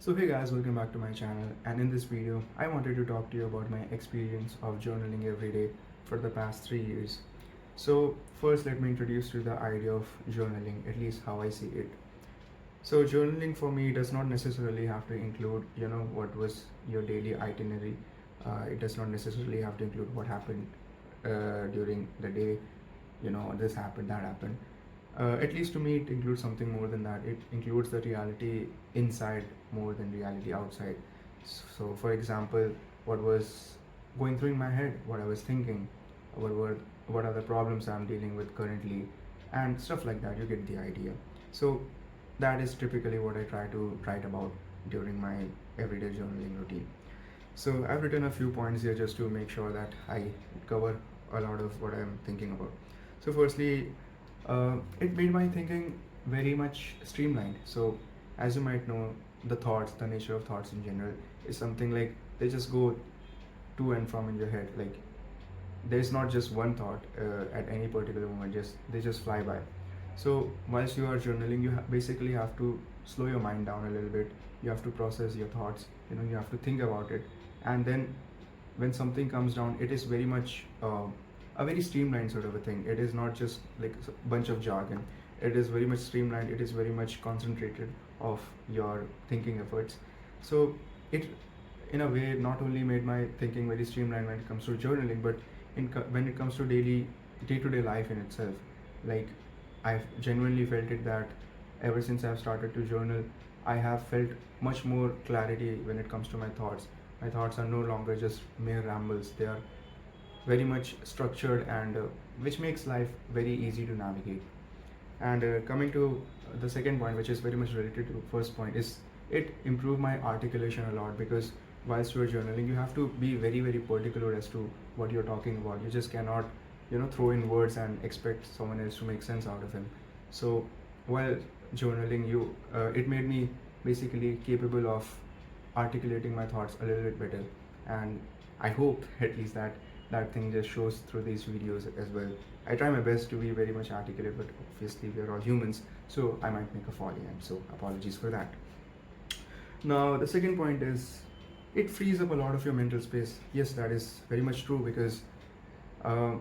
So hey guys, welcome back to my channel, and in this video I wanted to talk to you about my experience of journaling every day for the past 3 years. So first let me introduce you the idea of journaling, at least how I see it. So journaling for me does not necessarily have to include, what was your daily itinerary. It does not necessarily have to include what happened during the day, this happened, that happened. At least to me, it includes something more than that. It includes the reality inside more than reality outside. So, for example, what was going through in my head, what I was thinking, what were what are the problems I'm dealing with currently, and stuff like that. You get the idea. So, that is typically what I try to write about during my everyday journaling routine. So, I've written a few points here just to make sure that I cover a lot of what I'm thinking about. So, firstly, it made my thinking very much streamlined. So, as you might know, the nature of thoughts in general is something like they just go to and from in your head. Like there's not just one thought at any particular moment. Just they just fly by. So whilst you are journaling, you basically have to slow your mind down a little bit. You have to process your thoughts. You have to think about it, and then when something comes down, it is very much a very streamlined sort of a thing. It is not just like a bunch of jargon. It is very much streamlined. It is very much concentrated of your thinking efforts. So it, in a way, not only made my thinking very streamlined when it comes to journaling, but when it comes to day-to-day life in itself. Like I've genuinely felt it that ever since I've started to journal, I have felt much more clarity when it comes to my thoughts. My thoughts are no longer just mere rambles. They are very much structured, and which makes life very easy to navigate. And coming to the second point, which is very much related to the first point, is it improved my articulation a lot, because whilst you're journaling, you have to be very, very particular as to what you're talking about. You just cannot, throw in words and expect someone else to make sense out of him. So while journaling, it made me basically capable of articulating my thoughts a little bit better, and I hope at least that thing just shows through these videos as well. I try my best to be very much articulate, but obviously we are all humans, so I might make a folly, and so apologies for that. Now, the second point is it frees up a lot of your mental space. Yes, that is very much true, because uh,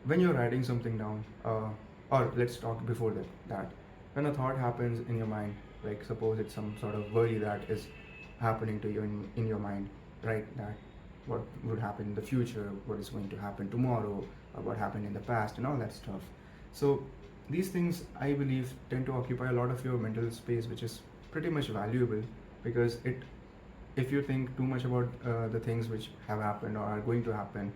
when you're writing something down, or let's talk before that when a thought happens in your mind, like suppose it's some sort of worry that is happening to you in your mind, right? That what would happen in the future, what is going to happen tomorrow, or what happened in the past, and all that stuff. So these things, I believe, tend to occupy a lot of your mental space, which is pretty much valuable, because if you think too much about the things which have happened or are going to happen,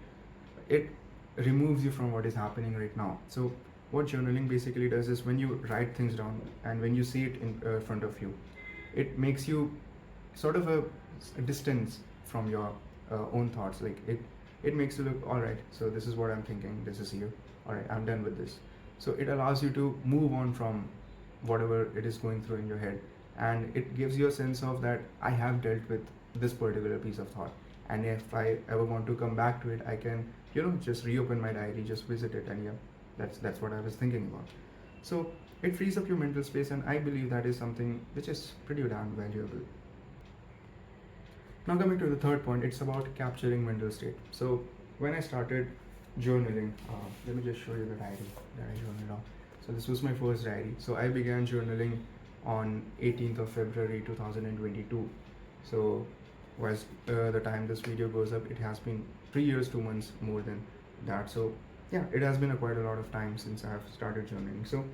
it removes you from what is happening right now. So what journaling basically does is, when you write things down and when you see it in front of you, it makes you sort of a distance from your own thoughts. Like it makes you look, all right, so this is what I'm thinking, this is here, all right, I'm done with this. So it allows you to move on from whatever it is going through in your head, and it gives you a sense of that I have dealt with this particular piece of thought, and if I ever want to come back to it, I can just reopen my diary, just visit it, and yeah, that's what I was thinking about. So it frees up your mental space, and I believe that is something which is pretty damn valuable. Now coming to the third point, it's about capturing mental state. So when I started journaling, let me just show you the diary that I journaled on. So this was my first diary. So I began journaling on 18th of February 2022. So was the time this video goes up, it has been 3 years 2 months more than that. So yeah, it has been quite a lot of time since I have started journaling. So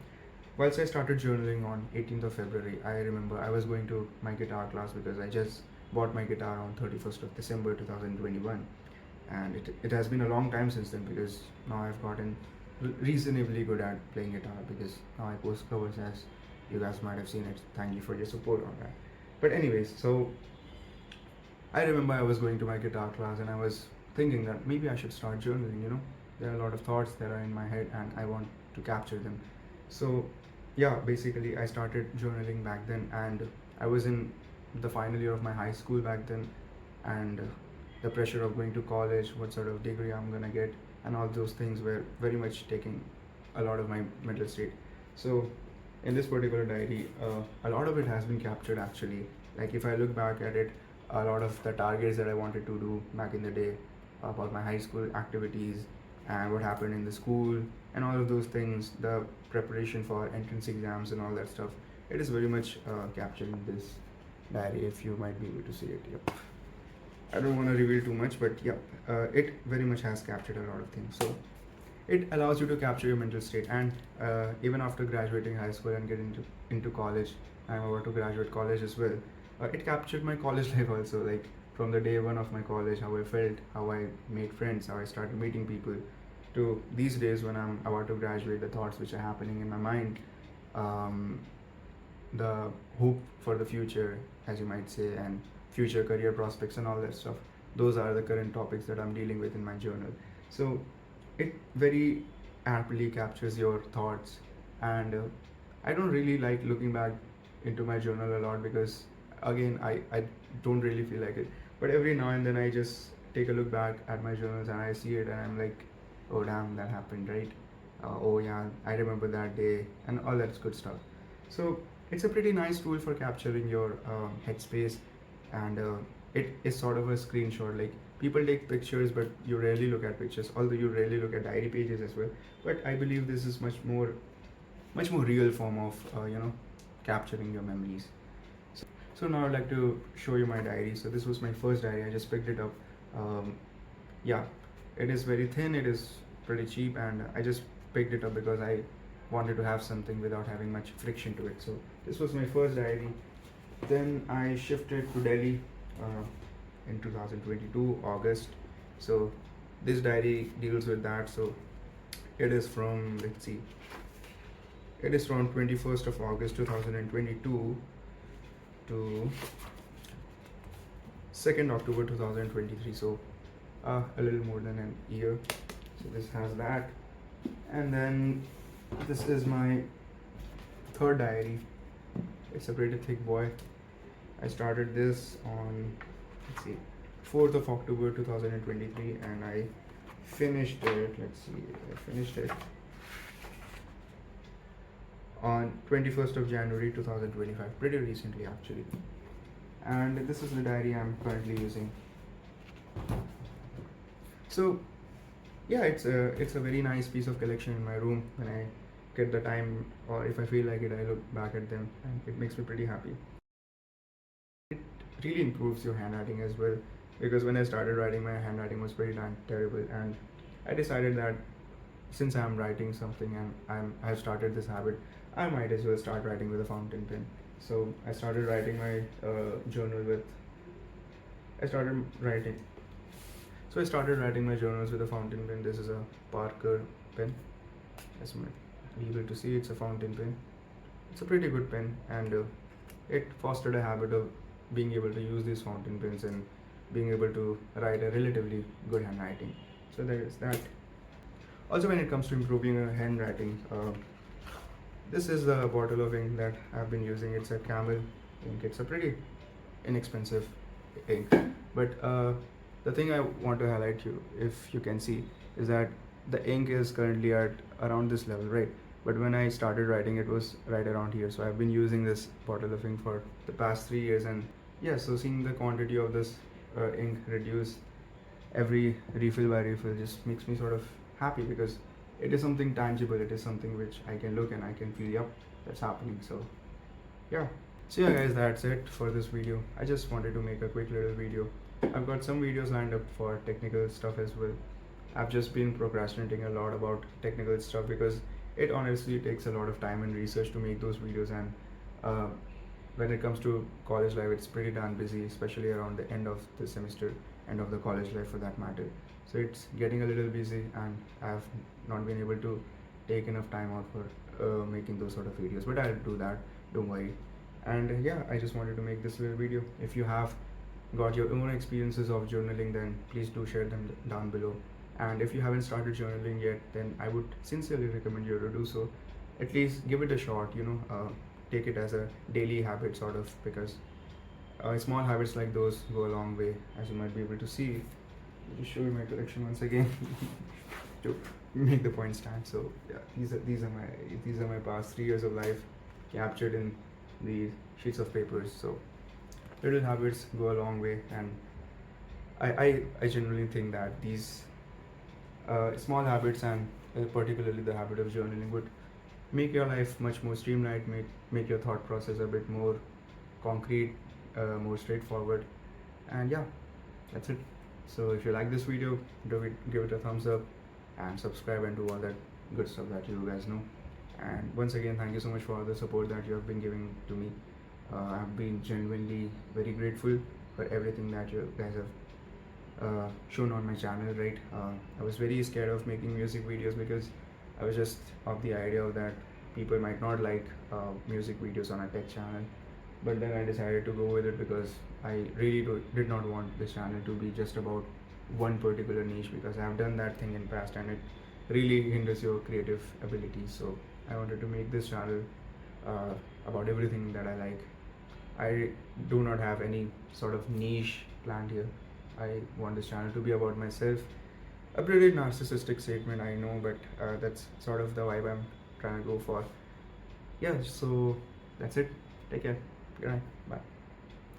whilst I started journaling on 18th of February, I remember I was going to my guitar class, because I just bought my guitar on 31st of December 2021, and it has been a long time since then, because now I've gotten reasonably good at playing guitar, because now I post covers, as you guys might have seen it. Thank you for your support on that. But anyways, so I remember I was going to my guitar class, and I was thinking that maybe I should start journaling. There are a lot of thoughts that are in my head, and I want to capture them. So yeah, basically I started journaling back then, and I was in the final year of my high school back then, and the pressure of going to college, what sort of degree I'm gonna get, and all those things were very much taking a lot of my mental state. So in this particular diary, a lot of it has been captured actually. Like if I look back at it, a lot of the targets that I wanted to do back in the day, about my high school activities and what happened in the school and all of those things, the preparation for entrance exams and all that stuff, it is very much captured in this diary. If you might be able to see it, yep. I don't want to reveal too much, but yeah, it very much has captured a lot of things. So it allows you to capture your mental state, and even after graduating high school and getting into college, I'm about to graduate college as well. It captured my college life also, like from the day one of my college, how I felt, how I made friends, how I started meeting people, to these days when I'm about to graduate, the thoughts which are happening in my mind, um, the hope for the future, as you might say, and future career prospects and all that stuff. Those are the current topics that I'm dealing with in my journal. So it very aptly captures your thoughts, and I don't really like looking back into my journal a lot because again I don't really feel like it. But every now and then I just take a look back at my journals and I see it and I'm like, oh damn, that happened, right? Oh yeah, I remember that day and all that good stuff. So it's a pretty nice tool for capturing your headspace, and it is sort of a screenshot. Like people take pictures, but you rarely look at pictures. Although you rarely look at diary pages as well. But I believe this is much more real form of capturing your memories. So now I'd like to show you my diary. So this was my first diary. I just picked it up. Yeah, it is very thin. It is pretty cheap, and I just picked it up because I wanted to have something without having much friction to it. So this was my first diary. Then I shifted to Delhi in 2022 August. So this diary deals with that. So it is from, let's see, it is from 21st of August 2022 to 2nd October 2023. So a little more than an year. So this has that, and then this is my third diary. It's a pretty thick boy. I started this on, let's see, 4th of October 2023, and I finished it, let's see, I finished it on 21st of January 2025, pretty recently actually. And this is the diary I'm currently using. So yeah, it's a very nice piece of collection in my room. When I get the time, or if I feel like it, I look back at them and it makes me pretty happy. It really improves your handwriting as well, because when I started writing, my handwriting was pretty damn terrible, and I decided that since I'm writing something and I've started this habit, I might as well start writing with a fountain pen. So I started writing my journal with I started writing so I started writing my journals with a fountain pen. This is a Parker pen, as you might be able to see. It's a fountain pen. It's a pretty good pen, and it fostered a habit of being able to use these fountain pens and being able to write a relatively good handwriting. So there is that. Also, when it comes to improving your handwriting, this is the bottle of ink that I've been using. It's a Camel ink. It's a pretty inexpensive ink, but the thing I want to highlight you, if you can see, is that the ink is currently at around this level, right? But when I started writing, it was right around here. So I've been using this bottle of ink for the past 3 years, and yeah, so seeing the quantity of this ink reduce every refill by refill just makes me sort of happy, because it is something tangible. It is something which I can look and I can feel, yep, that's happening. So yeah. So yeah guys, that's it for this video. I just wanted to make a quick little video. I've got some videos lined up for technical stuff as well. I've just been procrastinating a lot about technical stuff because it honestly takes a lot of time and research to make those videos, and when it comes to college life, it's pretty darn busy, especially around the end of the semester, end of the college life for that matter. So it's getting a little busy, and I've not been able to take enough time out for making those sort of videos, but I'll do that, don't worry. And yeah, I just wanted to make this little video. If you have got your own experiences of journaling, then please do share them down below. And if you haven't started journaling yet, then I would sincerely recommend you to do so. At least give it a shot, take it as a daily habit sort of, because small habits like those go a long way, as you might be able to see. Let me show you my collection once again to make the point stand. So yeah, these are my past 3 years of life. captured in these sheets of papers. So little habits go a long way, and I genuinely think that these small habits, and particularly the habit of journaling, would make your life much more streamlined, make your thought process a bit more concrete, more straightforward. And yeah, that's it. So if you like this video, give it a thumbs up and subscribe and do all that good stuff that you guys know. And once again, thank you so much for all the support that you have been giving to me. I've been genuinely very grateful for everything that you guys have shown on my channel, right? I was very scared of making music videos because I was just of the idea that people might not like music videos on a tech channel. But then I decided to go with it because I really did not want this channel to be just about one particular niche, because I have done that thing in past and it really hinders your creative abilities. So I wanted to make this channel about everything that I like. I do not have any sort of niche planned here. I want this channel to be about myself. A pretty narcissistic statement, I know, but that's sort of the vibe I'm trying to go for. Yeah, so that's it. Take care. Good night. Bye.